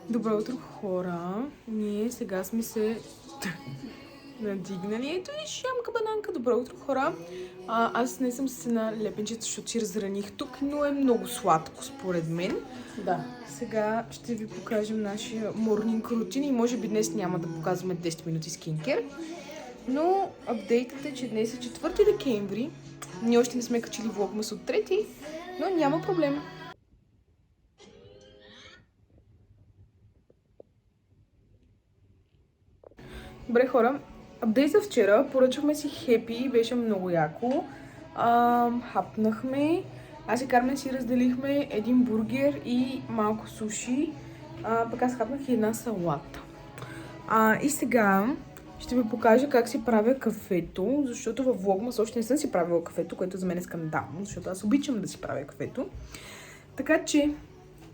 Добро утро, хора! Ние сега сме се надигнали. Ето и шамка бананка. Добро утро, хора! Аз не съм с една лепенчета, защото си разраних тук, но е много сладко според мен. Да. Сега ще ви покажем нашия морнинг рутин и може би днес няма да показваме 10 минути скинкер. Но апдейтът е, че днес е 4 декември. Ние още не сме качили влогмас от 3, но няма проблем. Добре, хора, апдейт за вчера. Поръчахме си хепи, беше много яко. Хапнахме. Аз и Кармен си разделихме един бургер и малко суши. Пък аз хапнах и една салата. И сега ще ви покажа как си правя кафето, защото във влогмас още не съм си правила кафето, което за мен е скандално, защото аз обичам да си правя кафето. Така че...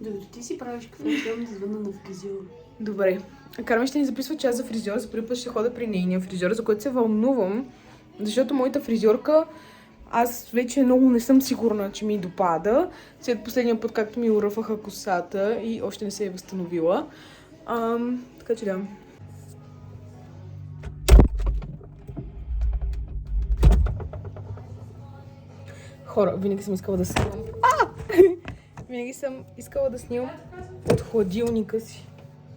Добре, ти си правиш кафе, ще да звънна на фризьор. Добре. Кармен ще ни записва час за фризьор, за първи път ще хода при нейния фризьор, за който се вълнувам, защото моята фризьорка, аз вече много не съм сигурна, че ми допада. След последния път, както ми уръфаха косата и още не се е възстановила. Така че да. Хора, винаги съм искала да снимам. Винаги съм искала да снимам от хладилника си.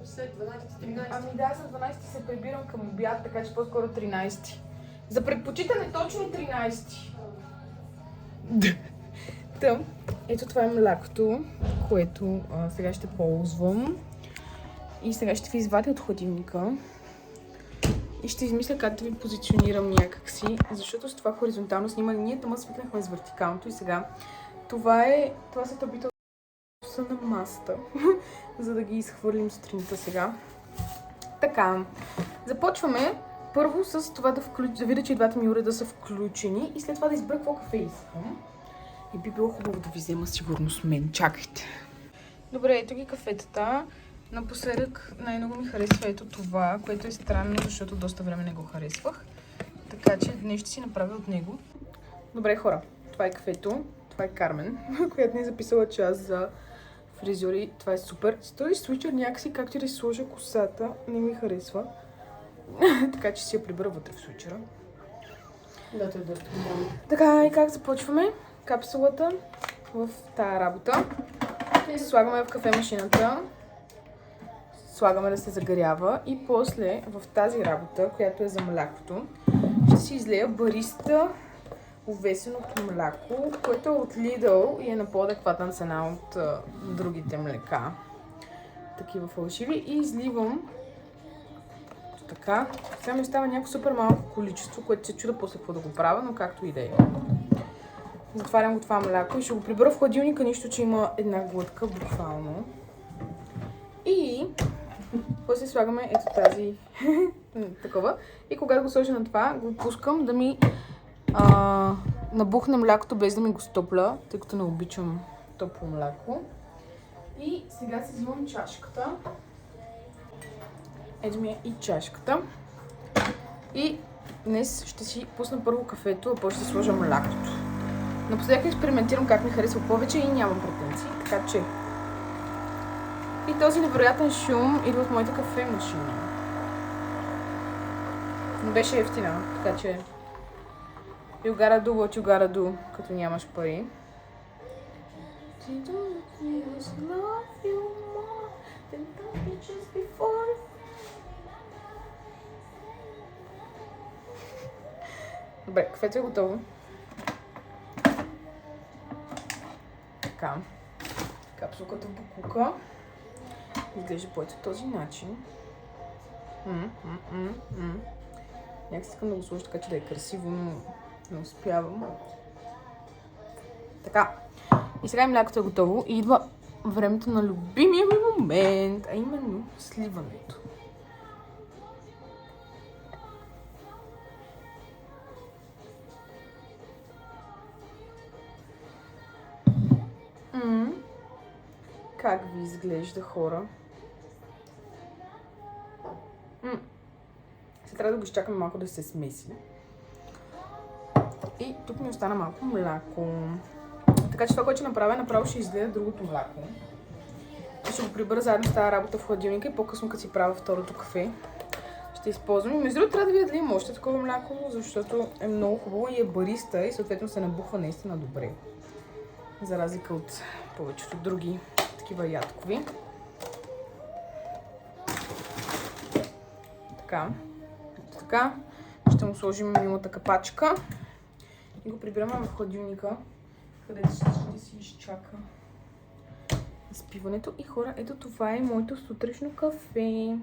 След 12-13. Ами да, за 12 се прибирам към обяд, така че по-скоро 13. За предпочитане точно 13. Та, ето това е млякото, което сега ще ползвам. И сега ще ви извадя от хладилника. И ще измисля как да ви позиционирам някакси, защото с това хоризонтално снимане ние тъма свикнахме с вертикалното и сега. Това са табите са на масата, за да ги изхвърлим сутринта сега. Така, започваме първо с това да видя, че и двата ми уреда са включени и след това да избера какво кафе искам. И би било хубаво да ви взема сигурно с мен. Чакайте. Добре, ето ги кафетата. Напоследък най-много ми харесва ето това, което е странно, защото доста време не го харесвах. Така че днес ще си направя от него. Добре, хора, това е кафето. Това е Кармен, която не е записала час за фризьори. Това е супер. С този свичър някакси, както и да си сложа косата, не ми харесва. Така че си я прибера вътре в свичъра. Да, той е доста голям. Така, и как започваме? Капсулата в тая работа. И се слагаме в кафе-машината. Слагаме да се загарява. И после в тази работа, която е за млякото, ще си излея бариста увесеното мляко, което е от Lidl и е на по-адекватна цена от другите млека. Такива фалшиви. И изливам така. Сега ми остава някакво супер малко количество, което се чуда после какво да го правя, но както и да е. Затварям го това мляко и ще го прибера в хладилника, нищо, че има една глътка буквално. И после слагаме ето тази такова. И когато го сложа на това, го пускам да ми набухне млякото без да ми го стопля, тъй като не обичам топло мляко. И сега си взимам чашката. Ето ми е и чашката. И днес ще си пусна първо кафето, а после ще сложа млякото. Напоследък експериментирам как ми харесва повече и нямам претенции, така че... И този невероятен шум идва от моята кафе машина. Не беше ефтина, така че... You gotta do what you gotta do, като нямаш пари. Добре, кафето е готово. Така. Капсулката букука. Изглежда по този начин. Някак искам да го сложа така, че да е красиво, но не успявам. Така. И сега млякото е готово и идва времето на любимия ми момент, а именно сливането. Как ви изглежда, хора? Сега трябва да го изчакаме малко да се смеси. И тук ми остана малко мляко. Така че това, което ще направя, направо ще излея другото мляко. ще го прибера заедно с тази работа в хладилника и по-късно, като си правя второто кафе, ще използвам. Между другото, трябва да видя дали има още такова мляко, защото е много хубаво и е бариста и съответно се набухва наистина добре. За разлика от повечето други такива ядкови. Така. Ще му сложим милата капачка и го прибираме в хладилника, където ще си изчака изпиването. И хора, ето това е моето сутрешно кафе.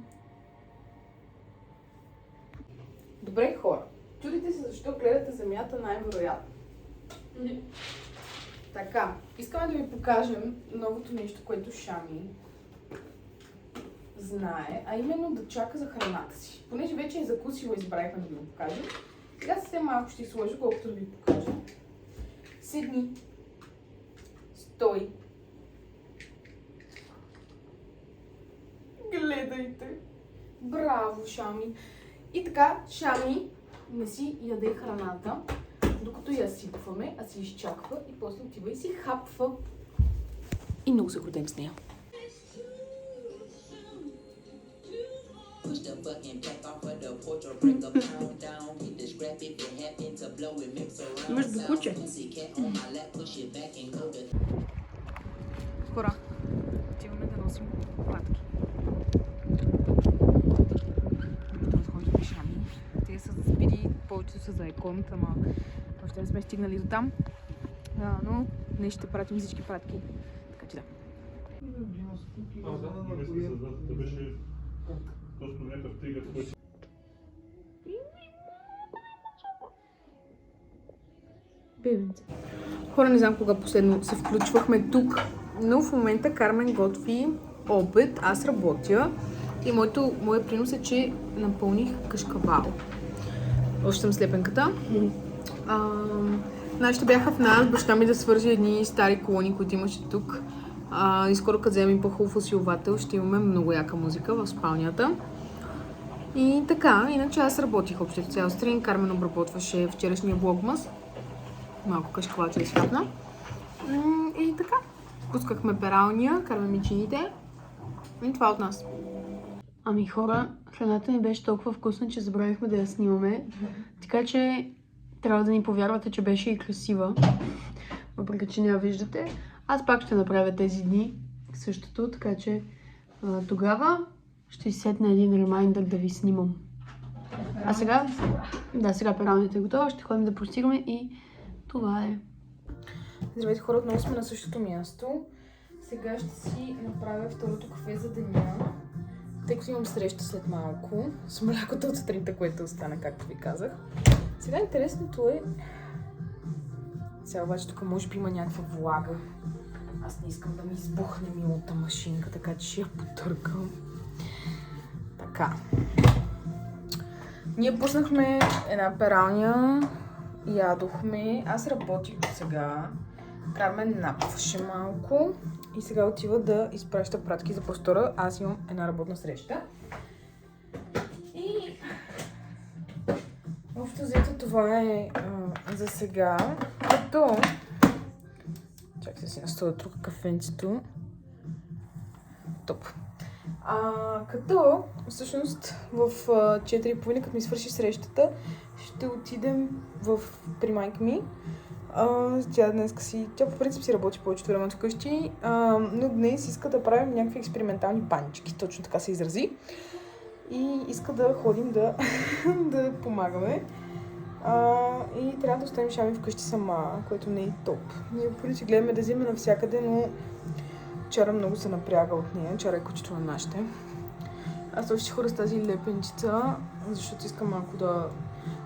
Добре, хора. Чудите се защо гледате земята най-вероятно. Така, искаме да ви покажем новото нещо, което Шами знае, а именно да чака за храната си. Понеже вече е закусила, избрахме да ви го покажем. Сега съвсем малко ще сложа, колкото да ви покажа. Седни. Стой. Гледайте. Браво, Шами. И така, Шами не си яде храната, докато я сипваме, а си изчаква и после отива и си хапва. И много се гордем с нея. Имаш букуче. Хора, отиваме да носим пратки. Разхождаме Шами. Те са заспили, повечето са за еконт, ама още не сме стигнали до там. Но днес ще пратим всички пратки. Така че да. Бебенце. Хора, не знам кога последно се включвахме тук, но в момента Кармен готви обед, аз работя и моят принос е, че напълних кашкавал. Още съм слепенката. Нашите бяха в нас, баща ми да свържи едни стари колони, които имаше тук. И скоро като вземем по-хубав усилвател, ще имаме много яка музика в спалнята. И така, иначе аз работих общо цял стрин. Кармен обработваше вчерашния влогмас. Малко кашкавал се изхапна. И така, пускахме пералния, караме мичините. И това от нас. Ами хора, храната ни беше толкова вкусна, че забравихме да я снимаме. Така че трябва да ни повярвате, че беше и красива. Въпреки че не я виждате. Аз пак ще направя тези дни същото, така че тогава ще си сетна един ремайндър да ви снимам. А сега, сега пералнята е готова, ще ходим да простираме и това е. Здравейте хора, отново сме на същото място. Сега ще си направя второто кафе за деня, тъй като имам среща след малко с млякото от сутринта, което остана, както ви казах. Сега интересното е... Сега обаче тук може би има някаква влага. Аз не искам да ми избухне милата машинка, така че ще я потъркам. Така. Ние пуснахме една пералня, ядохме. Аз работих до сега. Кармен напваше малко и сега отива да изпраща пратки за простора. Аз имам една работна среща. И общо взето това е за сега. Като... Чакай си настоя тук кафенцето. Топ. Като всъщност в 4:30, като ми свърши срещата, ще отидем при майка ми. Тя по принцип си работи повечето време вкъщи, но днес иска да правим някакви експериментални банички, точно така се изрази. И иска да ходим да помагаме. И трябва да оставим Шами вкъщи сама, което не е топ. Ние по принцип гледаме да вземем навсякъде, но вчера много се напряга от нея. Вчера е кучето на нашите. Аз още ще хора с тази лепенчица, защото искам малко да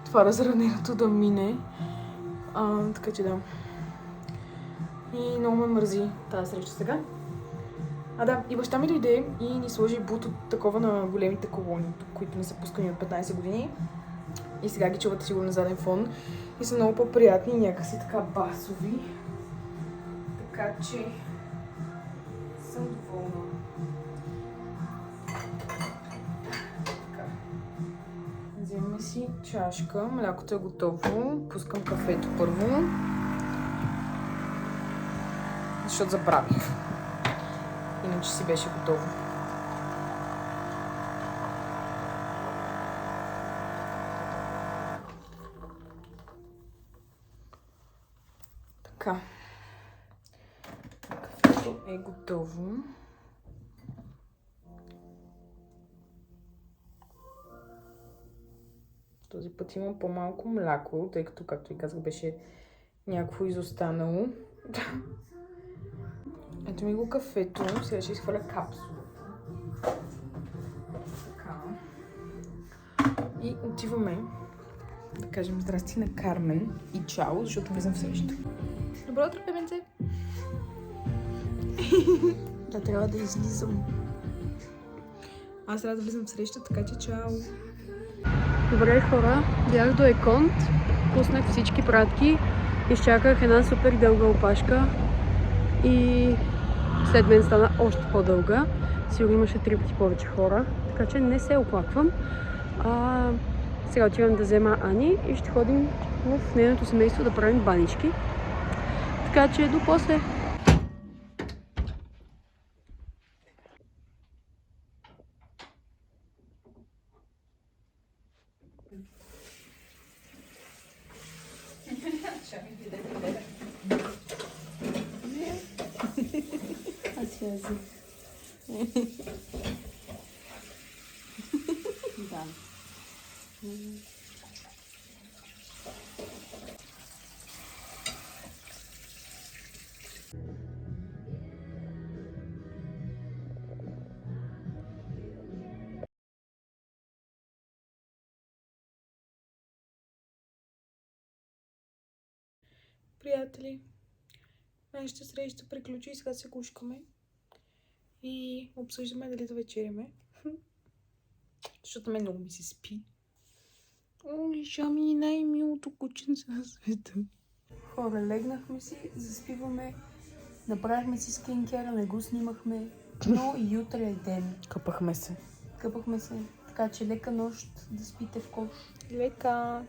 това разраненото да мине. Така че да. И много ме мързи тази среща сега. И баща ми дойде и ни сложи бут от такова на големите колони, които не са пускани от 15 години. И сега ги чувате сигурно на заден фон. И са много по-приятни и някакси така басови. Така че съм доволна. Вземаме си чашка, млякото е готово, пускам кафето първо, защото забравих. Иначе си беше готово. Така. Кафето е готово. Този път има по-малко мляко, тъй като, както ви казах, беше някакво изостанало. Ето ми го кафето. Сега ще изхвърля капсула. Така. И отиваме да кажем здрасти на Кармен и чао, защото влизам в среща. Добро утро, бебенце! Да, трябва да излизам. Аз трябва да влизам в среща, така че чао! Добре, хора, бях до Еконт, пуснах всички пратки, изчаках една супер дълга опашка и след мен стана още по-дълга. Сигурно имаше 3 пъти повече хора, така че не се оплаквам. Сега отивам да взема Ани и ще ходим в нейното семейство да правим банички. Така че до после! Да. Приятели, нашата среща приключи и сега се гушкаме и обсъждаме дали да вечеряме. Защото мен много ми се спи. О, лиша ми най-милото кученце на света. Хора, легнахме си, заспиваме, направихме си скинкера, не го снимахме, но и утре е ден. Къпахме се. Къпахме се, така че лека нощ, да спите в кош. Лека!